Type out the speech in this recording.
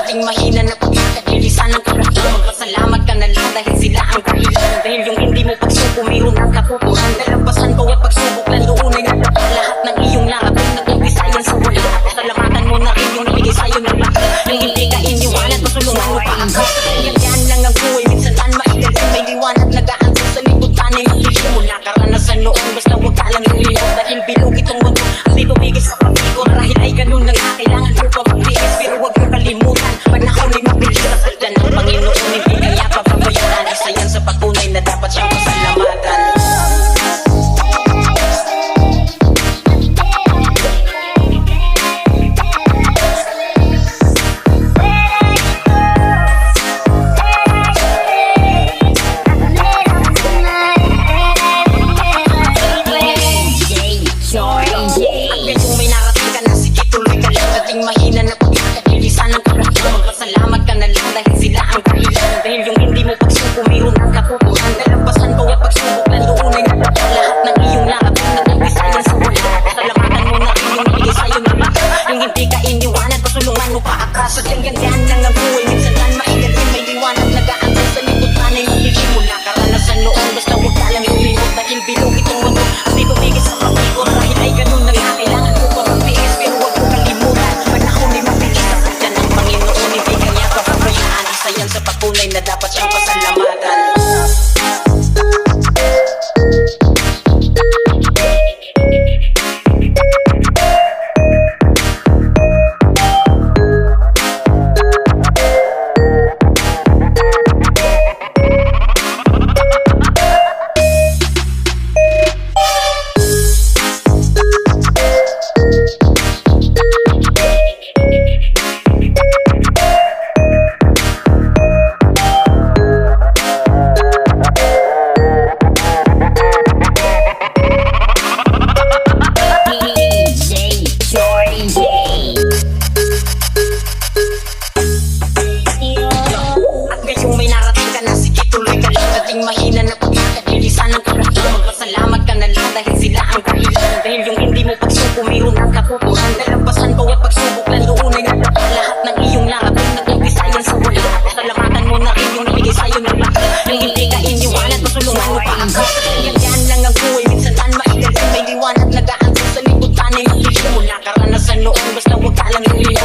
dating mahina na pagkakadilisan ng karamihan. Magpasalamat ka na lang dahil sila ang dahilan. Dahil yung hindi mo pagsuko mayroon ng kapupusan. Nalampasan ko at pagsubok lalo unay na lahat ng iyong narapin. Nag-umpisa yan sa wala. Salamatan mo na rin yung nabigay sa'yo ng lahat. Yung hindi ka iniwanan, pasulungan mo pa ako. Yan lang ang buhay, minsan tan mailalim. May liwanag nag-aansas sa likod tanay. Hindi mo nakaranasan noon, basta huwag ka lang lumiyaw. Dahil bilog itong mundo, hindi tumigil sa pag-ikot. Dahil ay ganun lang kailangan mo pa mag-tiis. Pero huwag mo kalimutan, panahon ay mabilis. Nasasdan ng Panginoon, hindi kaya papabayaan. Isa yan sa patunay na dapat siyang pasalamatan. Mahina na pagkakadilisan ng karamihan. Magpasalamat ka na lang dahil sila ang dahilan. Dahil yung hindi mo pagsuko mayroon ng kapupusan. Nalampasan ko at pagsubok lalo unay na lahat ng iyong narapin. Nag-umpisa yan sa wala. Salamatan mo na rin yung nabigay sa'yo ng lahat. Yung hindi ka iniwanan, pasulungan mo pa akas. At yung ganyan lang ang buhay, minsan tan mailalim. May liwanag nag-aansas sa likod tanay. Hindi mo nakaranasan noon, basta huwag ka lang lumimot. Dahil bilog itong mundo, hindi tumigil sa pag-ikot. Dahil ay ganun lang kailangan mo pa mag-tiis. Pero huwag mo kalimutan, yan sa patunay na dapat siyang pasalamatan. Mahina na pagkakadilisan ng karamihan. Magpasalamat ka na lang dahil sila ang dahilan. Dahil yung hindi mo pagsuko mayroon ng kapupusan. Nalampasan ko at pagsubok lalo unay na lahat ng iyong narapin. Nag-umpisa yan sa wala. Salamatan mo na rin yung nabigay sa'yo ng lahat. Yung hindi ka iniwanan, pasulungan mo pa ako. Yan lang ang buhay, minsan tan mailalim. May liwanag nag-aansas sa likod tanay. Hindi mo nakaranasan noon, basta huwag ka lang lumiyaw.